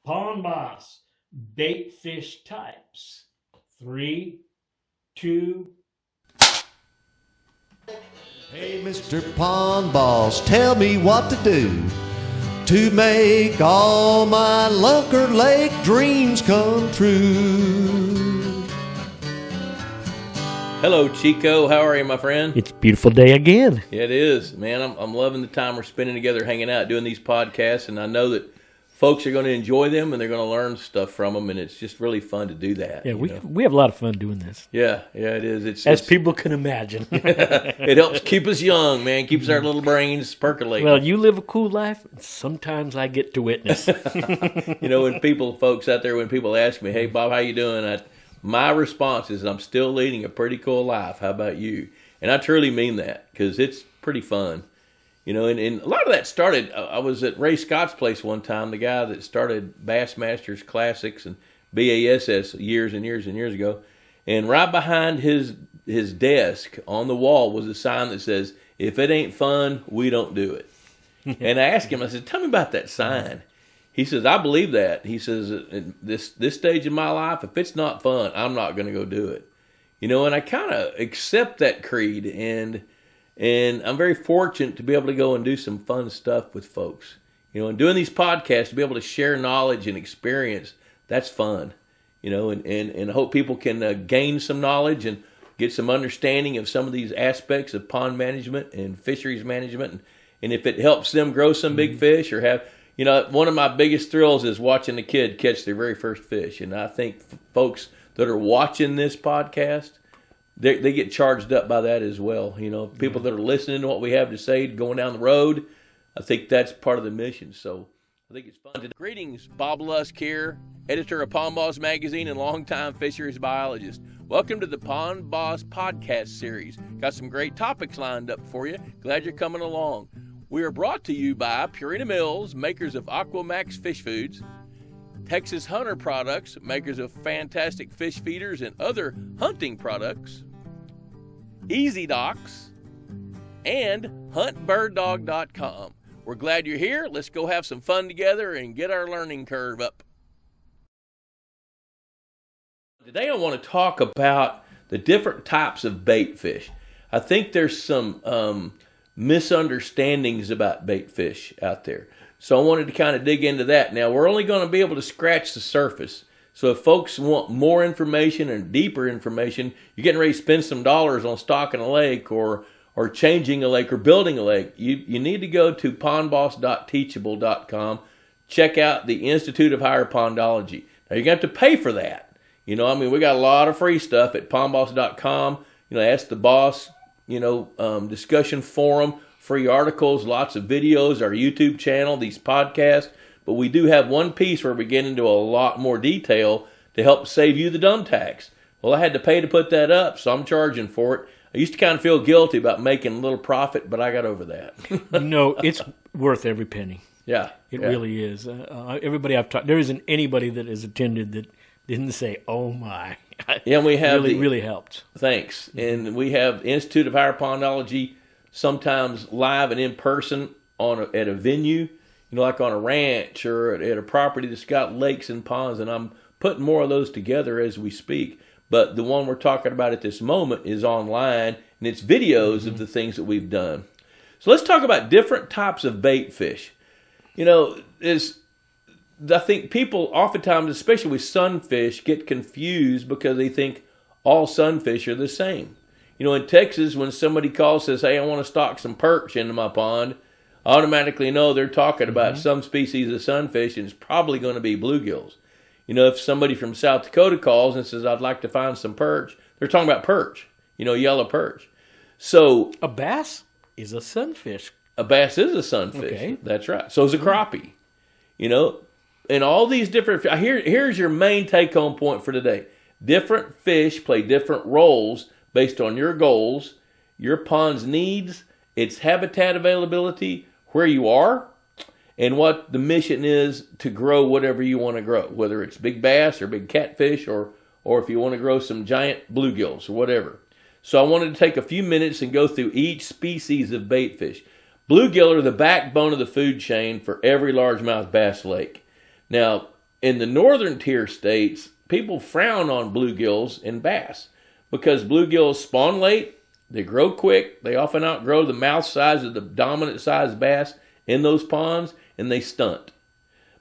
Pond Boss, Baitfish types. 3, 2. Hey, Mr. Pond Boss, tell me what to do to make all my Lunker Lake dreams come true. Hello, Chico. How are you, my friend? It's a beautiful day again. Yeah, it is, man. I'm loving the time we're spending together, hanging out, doing these podcasts, and I know that folks are going to enjoy them and they're going to learn stuff from them, and it's just really fun to do that. Yeah, we have a lot of fun doing this. Yeah, it is. As people can imagine. It helps keep us young, man. Keeps our little brains percolating. Well, you live a cool life, and sometimes I get to witness. When folks out there, when people ask me, "Hey, Bob, how you doing?" My response is, "I'm still leading a pretty cool life. How about you?" And I truly mean that, because it's pretty fun. And a lot of that started, I was at Ray Scott's place one time, the guy that started Bassmasters Classics and BASS years and years and years ago. And right behind his desk on the wall was a sign that says, "If it ain't fun, we don't do it." And I asked him, I said, "Tell me about that sign." He says, "I believe that." He says, "At this stage in my life, if it's not fun, I'm not going to go do it." And I kind of accept that creed, and I'm very fortunate to be able to go and do some fun stuff with folks. And doing these podcasts, to be able to share knowledge and experience, that's fun. And I hope people can gain some knowledge and get some understanding of some of these aspects of pond management and fisheries management. And if it helps them grow some big fish or have, one of my biggest thrills is watching a kid catch their very first fish. And I think folks that are watching this podcast, they get charged up by that as well. People that are listening to what we have to say, going down the road, I think that's part of the mission. So I think it's fun today. Greetings, Bob Lusk here, editor of Pond Boss Magazine and longtime fisheries biologist. Welcome to the Pond Boss podcast series. Got some great topics lined up for you. Glad you're coming along. We are brought to you by Purina Mills, makers of Aquamax fish foods, Texas Hunter Products, makers of fantastic fish feeders and other hunting products, Easy Docks, and HuntBirdDog.com. We're glad you're here. Let's go have some fun together and get our learning curve up. Today I want to talk about the different types of bait fish. I think there's some misunderstandings about bait fish out there. So I wanted to kind of dig into that. Now, we're only going to be able to scratch the surface. So if folks want more information and deeper information, you're getting ready to spend some dollars on stocking a lake or changing a lake or building a lake, you need to go to pondboss.teachable.com. Check out the Institute of Higher Pondology. Now, you're going to have to pay for that. We got a lot of free stuff at pondboss.com. Ask the Boss, discussion forum, free articles, lots of videos, our YouTube channel, these podcasts. But we do have one piece where we get into a lot more detail to help save you the dumb tax. Well, I had to pay to put that up, so I'm charging for it. I used to kind of feel guilty about making a little profit, but I got over that. It's worth every penny. Yeah. It really is. Everybody I've talked, there isn't anybody that has attended that didn't say, "Oh my." Yeah, and we have really helped. Thanks. And we have Institute of Higher Pondology, sometimes live and in person at a venue, like on a ranch or at a property that's got lakes and ponds, and I'm putting more of those together as we speak. But the one we're talking about at this moment is online, and it's videos of the things that we've done. So let's talk about different types of bait fish. I think people oftentimes, especially with sunfish, get confused because they think all sunfish are the same. In Texas, when somebody calls and says, "Hey, I want to stock some perch into my pond," I automatically know they're talking about some species of sunfish, and it's probably going to be bluegills. If somebody from South Dakota calls and says, "I'd like to find some perch," they're talking about perch, yellow perch. So a bass is a sunfish. A bass is a sunfish. Okay. That's right. So is a crappie. And all these different, here's your main take-home point for today. Different fish play different roles based on your goals, your pond's needs, its habitat availability, where you are, and what the mission is to grow whatever you want to grow, whether it's big bass or big catfish or if you want to grow some giant bluegills or whatever. So I wanted to take a few minutes and go through each species of bait fish. Bluegill are the backbone of the food chain for every largemouth bass lake. Now, in the northern tier states, people frown on bluegills and bass because bluegills spawn late, they grow quick, they often outgrow the mouth size of the dominant size bass in those ponds, and they stunt.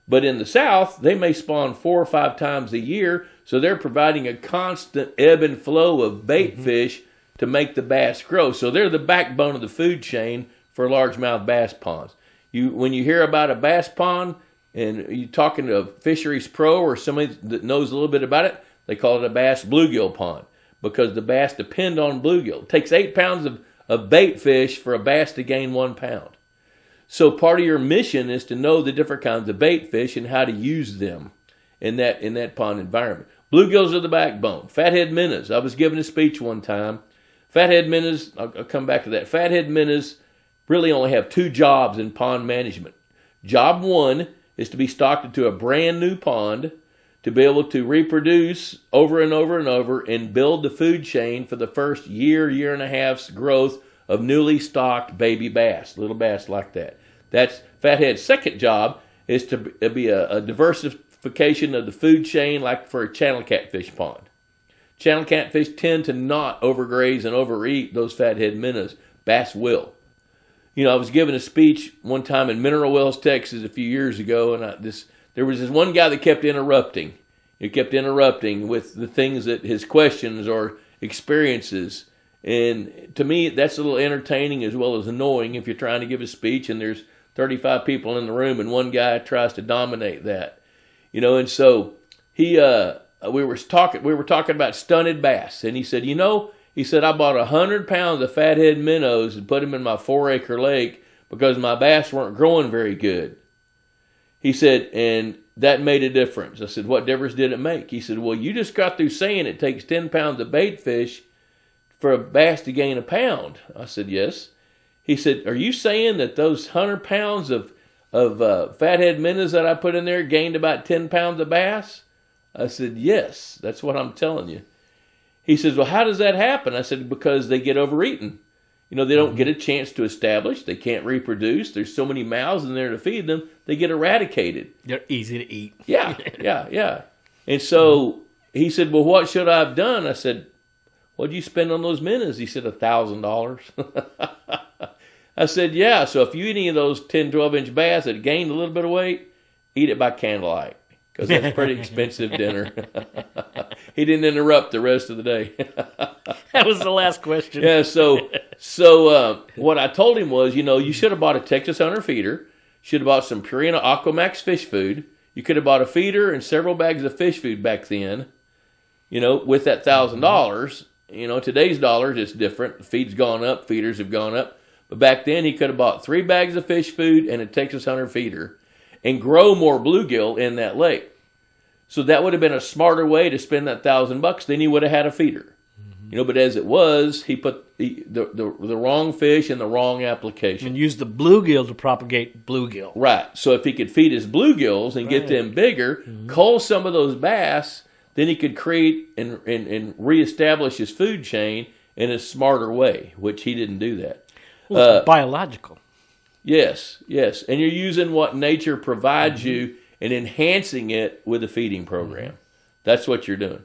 But in the south, they may spawn 4 or 5 times a year, so they're providing a constant ebb and flow of bait fish to make the bass grow. So they're the backbone of the food chain for largemouth bass ponds. When you hear about a bass pond and you're talking to a fisheries pro or somebody that knows a little bit about it, they call it a bass bluegill pond because the bass depend on bluegill. It takes 8 pounds of bait fish for a bass to gain 1 pound. So part of your mission is to know the different kinds of bait fish and how to use them in that pond environment. Bluegills are the backbone. Fathead minnows. I was giving a speech one time. Fathead minnows, I'll come back to that. Fathead minnows really only have 2 jobs in pond management. Job 1 is to be stocked into a brand new pond to be able to reproduce over and over and over and build the food chain for the first year and a half's growth of newly stocked baby bass, little bass like that. That's Fathead's second job is to be a diversification of the food chain like for a channel catfish pond. Channel catfish tend to not overgraze and overeat those fathead minnows. Bass will. I was giving a speech one time in Mineral Wells, Texas a few years ago, and there was this one guy that kept interrupting. He kept interrupting with the things that his questions or experiences. And to me, that's a little entertaining as well as annoying if you're trying to give a speech and there's 35 people in the room and one guy tries to dominate that. And so we were talking about stunted bass, and he said, I bought 100 pounds of fathead minnows and put them in my 4-acre lake because my bass weren't growing very good. He said, and that made a difference. I said, what difference did it make? He said, well, you just got through saying it takes 10 pounds of bait fish for a bass to gain a pound. I said, yes. He said, are you saying that those 100 pounds of fathead minnows that I put in there gained about 10 pounds of bass? I said, yes, that's what I'm telling you. He says, well, how does that happen? I said, because they get overeaten. They don't get a chance to establish. They can't reproduce. There's so many mouths in there to feed them. They get eradicated. They're easy to eat. Yeah. And so he said, well, what should I have done? I said, what did you spend on those minnows? He said, $1,000. I said, yeah, so if you eat any of those 10, 12-inch bass that gained a little bit of weight, eat it by candlelight because that's a pretty expensive dinner. He didn't interrupt the rest of the day. That was the last question. Yeah, so what I told him was, you should have bought a Texas Hunter feeder, should have bought some Purina Aquamax fish food. You could have bought a feeder and several bags of fish food back then, with that $1,000. Today's dollars, it's different. The feed's gone up, feeders have gone up. But back then, he could have bought 3 bags of fish food and a Texas Hunter feeder and grow more bluegill in that lake. So that would have been a smarter way to spend that $1,000. Then he would have had a feeder. But as it was, he put the wrong fish in the wrong application. And used the bluegill to propagate bluegill. Right. So if he could feed his bluegills and get them bigger, cull some of those bass, then he could create and reestablish his food chain in a smarter way, which he didn't do that. Well, it's biological. Yes. And you're using what nature provides you and enhancing it with a feeding program. That's what you're doing.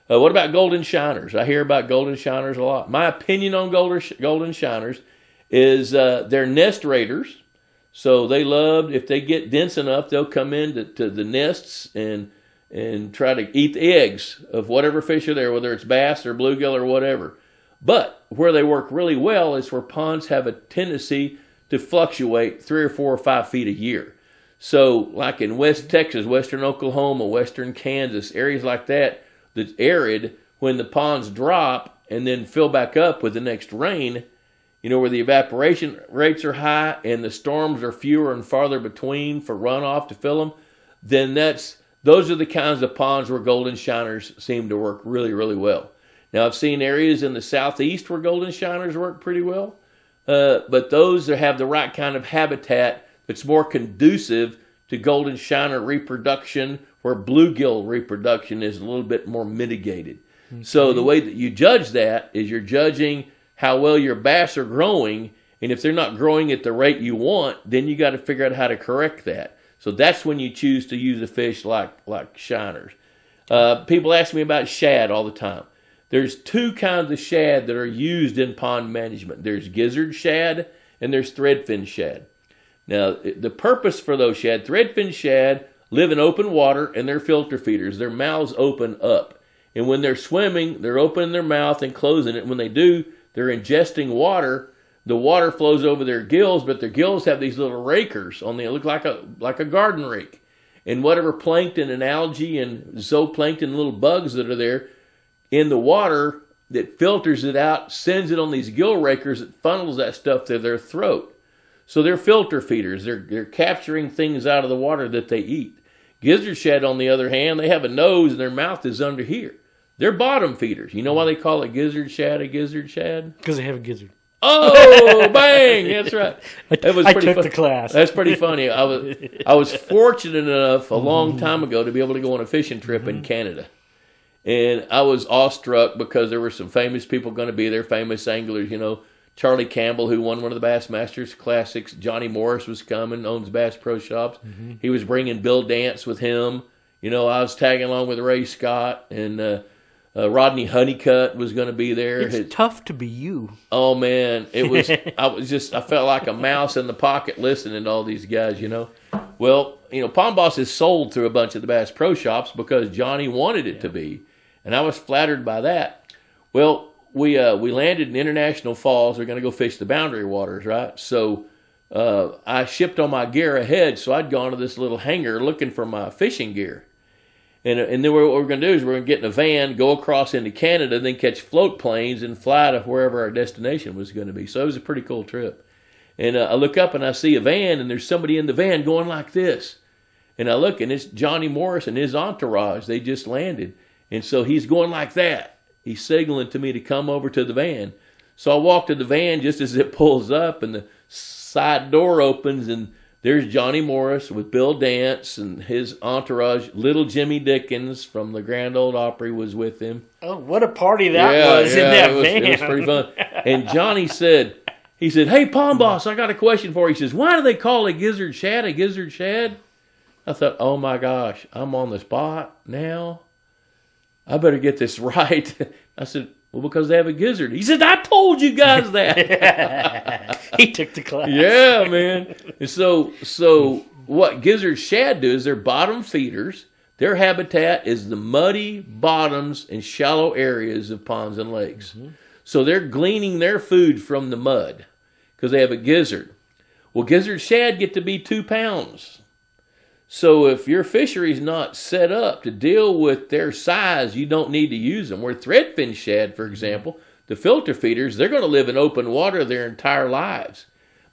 What about golden shiners? I hear about golden shiners a lot. My opinion on golden shiners is they're nest raiders. So they love, if they get dense enough, they'll come in to the nests and try to eat the eggs of whatever fish are there, whether it's bass or bluegill or whatever. But where they work really well is where ponds have a tendency to fluctuate 3 or 4 or 5 feet a year. So like in West Texas, Western Oklahoma, Western Kansas, areas like that, that's arid, when the ponds drop and then fill back up with the next rain, where the evaporation rates are high and the storms are fewer and farther between for runoff to fill them, then those are the kinds of ponds where golden shiners seem to work really, really well. Now, I've seen areas in the southeast where golden shiners work pretty well, but those that have the right kind of habitat that's more conducive to golden shiner reproduction, where bluegill reproduction is a little bit more mitigated. Okay. So the way that you judge that is you're judging how well your bass are growing, and if they're not growing at the rate you want, then you got to figure out how to correct that. So that's when you choose to use a fish like shiners. People ask me about shad all the time. There's two kinds of shad that are used in pond management. There's gizzard shad and there's threadfin shad. Now, the purpose for those shad, threadfin shad live in open water and they're filter feeders. Their mouths open up. And when they're swimming, they're opening their mouth and closing it. When they do, they're ingesting water. The water flows over their gills, but their gills have these little rakers on them. They look like a garden rake. And whatever plankton and algae and zooplankton and little bugs that are there in the water that filters it out, sends it on these gill rakers that funnels that stuff to their throat. So they're filter feeders. They're capturing things out of the water that they eat. Gizzard shad, on the other hand, they have a nose and their mouth is under here. They're bottom feeders. You know why they call it gizzard shad a gizzard shad? Because they have a gizzard. Oh, bang! That's right. That was I pretty took the class. That's pretty funny. I was fortunate enough a long time ago to be able to go on a fishing trip in Canada. And I was awestruck because there were some famous people going to be there, famous anglers, you know. Charlie Campbell, who won one of the Bassmasters Classics. Johnny Morris was coming, owns Bass Pro Shops. Mm-hmm. He was bringing Bill Dance with him. You know, I was tagging along with Ray Scott, and Rodney Honeycutt was going to be there. It's tough to be you. Oh, man. It was. I felt like a mouse in the pocket listening to all these guys, you know. Well, you know, Pond Boss is sold through a bunch of the Bass Pro Shops because Johnny wanted it to be. And I was flattered by that. Well, we landed in International Falls. We're going to go fish the Boundary Waters, right? So I shipped all my gear ahead, so I'd gone to this little hangar looking for my fishing gear. And then what we're going to do is we're going to get in a van, go across into Canada, then catch float planes and fly to wherever our destination was going to be. So it was a pretty cool trip. And I look up and I see a van, and there's somebody in the van going like this. And I look, and it's Johnny Morris and his entourage. They just landed. And so he's going like that. He's signaling to me to come over to the van. So I walk to the van just as it pulls up, and the side door opens, and there's Johnny Morris with Bill Dance and his entourage. Little Jimmy Dickens from the Grand Ole Opry was with him. Oh, what a party that was in that van. It was pretty fun. And Johnny said, hey, Pond Boss, I got a question for you. He says, why do they call a gizzard shad a gizzard shad? I thought, oh my gosh, I'm on the spot now. I better get this right. I said, well, because they have a gizzard. He said, I told you guys that. He took the class. Yeah, man. And so what gizzard shad do is they're bottom feeders. Their habitat is the muddy bottoms and shallow areas of ponds and lakes. Mm-hmm. So they're gleaning their food from the mud because they have a gizzard. Well, gizzard shad get to be 2 pounds. So if your fishery's not set up to deal with their size, you don't need to use them. Where threadfin shad, for example, the filter feeders, they're going to live in open water their entire lives.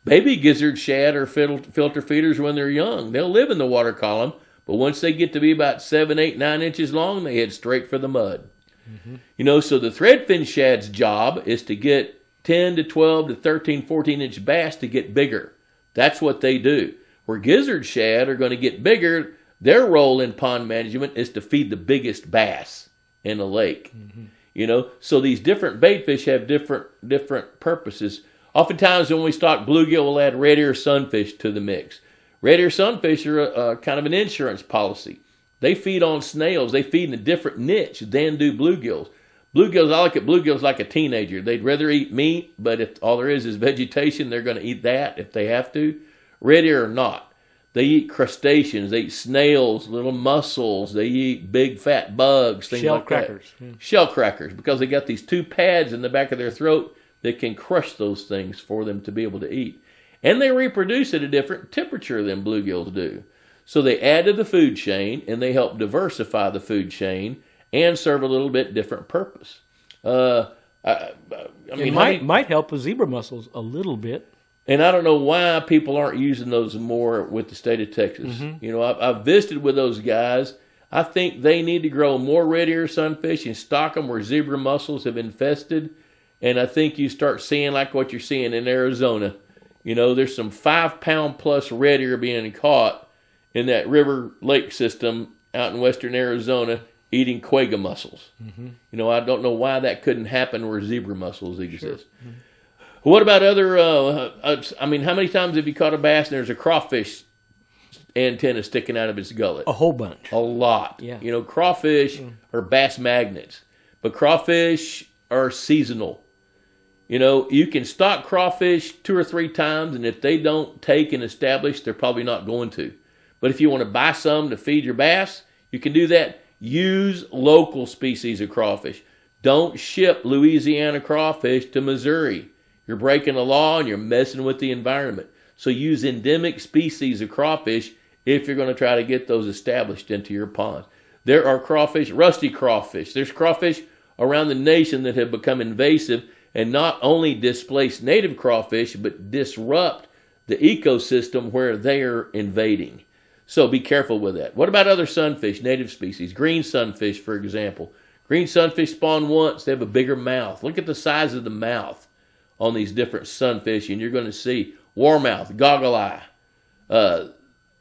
Baby gizzard shad are filter feeders when they're young. They'll live in the water column, but once they get to be about 7, 8, 9 inches long, they head straight for the mud. Mm-hmm. You know, so the threadfin shad's job is to get 10 to 12 to 13, 14-inch bass to get bigger. That's what they do. Where gizzard shad are going to get bigger, their role in pond management is to feed the biggest bass in a lake. Mm-hmm. You know, so these different baitfish have different purposes. Oftentimes when we stock bluegill, we'll add Redear Sunfish to the mix. Redear Sunfish are kind of an insurance policy. They feed on snails. They feed in a different niche than do bluegills. Bluegills, I look at bluegills like a teenager. They'd rather eat meat, but if all there is vegetation, they're going to eat that if they have to. Redear or not. They eat crustaceans. They eat snails, little mussels. They eat big fat bugs, things shell like crackers. that. Yeah. Shell crackers, because they got these 2 pads in the back of their throat that can crush those things for them to be able to eat. And they reproduce at a different temperature than bluegills do. So they add to the food chain, and they help diversify the food chain and serve a little bit different purpose. I mean, it might help with zebra mussels a little bit. And I don't know why people aren't using those more with the state of Texas. Mm-hmm. You know, I've visited with those guys. I think they need to grow more Redear sunfish and stock them where zebra mussels have infested. And I think you start seeing like what you're seeing in Arizona. You know, there's some 5-pound plus Redear being caught in that river lake system out in western Arizona eating quagga mussels. Mm-hmm. You know, I don't know why that couldn't happen where zebra mussels exist. Sure. Mm-hmm. What about other, how many times have you caught a bass and there's a crawfish antenna sticking out of its gullet. A whole bunch. A lot. Yeah. You know, crawfish are bass magnets, but crawfish are seasonal. You know, you can stock crawfish 2 or 3 times, and if they don't take and establish, they're probably not going to. But if you want to buy some to feed your bass, you can do that. Use local species of crawfish. Don't ship Louisiana crawfish to Missouri. You're breaking the law and you're messing with the environment. So use endemic species of crawfish if you're going to try to get those established into your ponds. There are crawfish, rusty crawfish. There's crawfish around the nation that have become invasive and not only displace native crawfish, but disrupt the ecosystem where they are invading. So be careful with that. What about other sunfish, native species? Green sunfish, for example. Green sunfish spawn once, they have a bigger mouth. Look at the size of the mouth on these different sunfish, and you're going to see warmouth, goggle eye.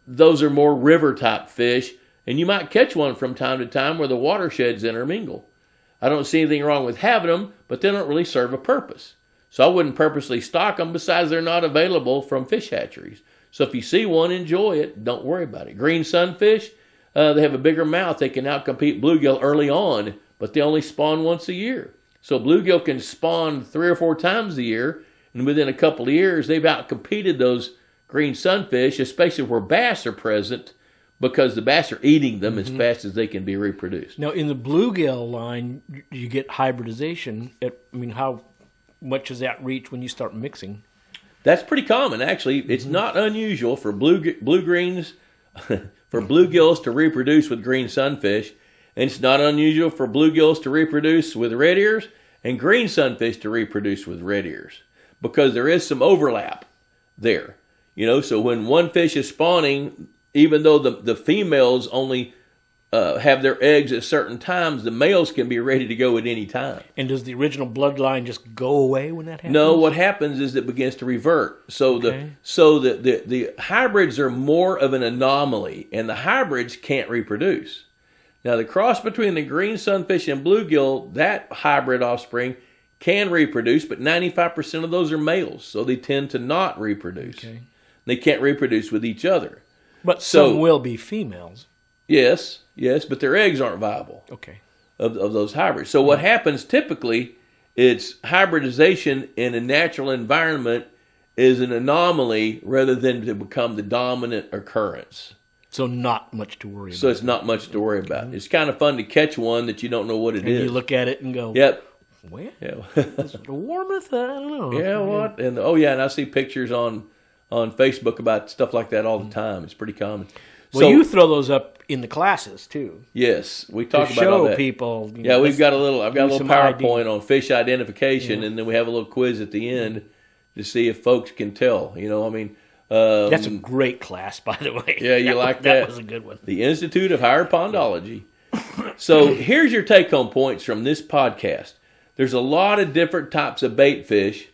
Those are more river-type fish, and you might catch one from time to time where the watersheds intermingle. I don't see anything wrong with having them, but they don't really serve a purpose. So I wouldn't purposely stock them. Besides, they're not available from fish hatcheries. So if you see one, enjoy it. Don't worry about it. Green sunfish, they have a bigger mouth. They can outcompete bluegill early on, but they only spawn once a year. So bluegill can spawn 3 or 4 times a year, and within a couple of years, they've outcompeted those green sunfish, especially where bass are present, because the bass are eating them as fast as they can be reproduced. Now, in the bluegill line, you get hybridization. How much does that reach when you start mixing? That's pretty common, actually. It's not unusual for blue-greens, for bluegills to reproduce with green sunfish, and it's not unusual for bluegills to reproduce with red ears and green sunfish to reproduce with red ears, because there is some overlap there. You know, so when one fish is spawning, even though the females only have their eggs at certain times, the males can be ready to go at any time. And does the original bloodline just go away when that happens? No, what happens is it begins to revert. So the hybrids are more of an anomaly, and the hybrids can't reproduce. Now, the cross between the green sunfish and bluegill, that hybrid offspring can reproduce, but 95% of those are males, so they tend to not reproduce. Okay. They can't reproduce with each other. But some will be females. Yes, but their eggs aren't viable. Okay. Of those hybrids. So what happens typically, it's hybridization in a natural environment is an anomaly rather than to become the dominant occurrence. So not much to worry about. So it's not much to worry about. It's kind of fun to catch one that you don't know what it is. You look at it and go, yep. Well, yeah. it's warmeth, I don't know. Yeah, what? And and I see pictures on Facebook about stuff like that all the time. It's pretty common. Well, you throw those up in the classes too. Yes, we talk about show all that. People. Yeah, I've got a little PowerPoint on fish identification, Yeah. and then we have a little quiz at the end to see if folks can tell. You know, That's a great class, by the way. Yeah, you like that? That was a good one. The Institute of Higher Pondology. So here's your take-home points from this podcast. There's a lot of different types of bait fish.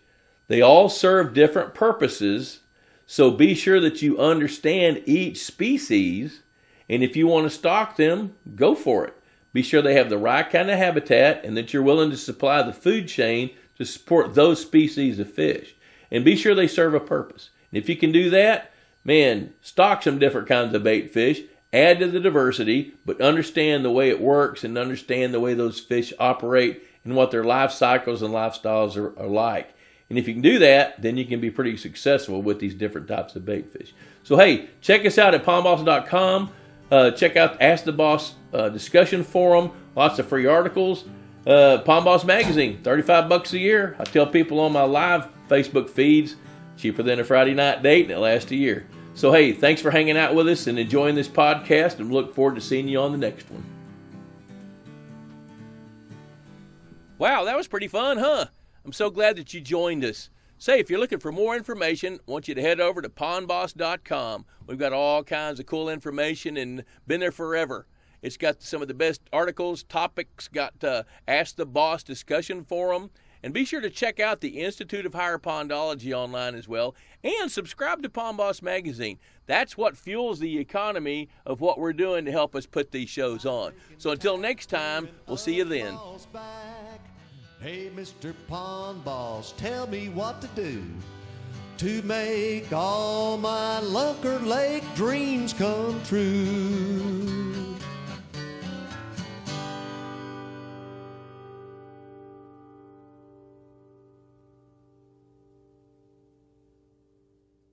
They all serve different purposes. So be sure that you understand each species, and if you want to stock them, go for it. Be sure they have the right kind of habitat and that you're willing to supply the food chain to support those species of fish. And be sure they serve a purpose. And if you can do that, man, stock some different kinds of bait fish, add to the diversity, but understand the way it works and understand the way those fish operate and what their life cycles and lifestyles are like. And if you can do that, then you can be pretty successful with these different types of bait fish. So, hey, check us out at pondboss.com. Check out the Ask the Boss discussion forum. Lots of free articles. Pond Boss Magazine, $35 a year. I tell people on my live Facebook feeds, cheaper than a Friday night date, and it lasts a year. So, hey, thanks for hanging out with us and enjoying this podcast, and look forward to seeing you on the next one. Wow, that was pretty fun, huh? I'm so glad that you joined us. Say, if you're looking for more information, I want you to head over to pondboss.com. We've got all kinds of cool information and been there forever. It's got some of the best articles, topics, got Ask the Boss discussion forum. And be sure to check out the Institute of Higher Pondology online as well. And subscribe to Pond Boss Magazine. That's what fuels the economy of what we're doing to help us put these shows on. So until next time, we'll see you then. Hey, Mr. Pond Boss, tell me what to do to make all my Lunker Lake dreams come true.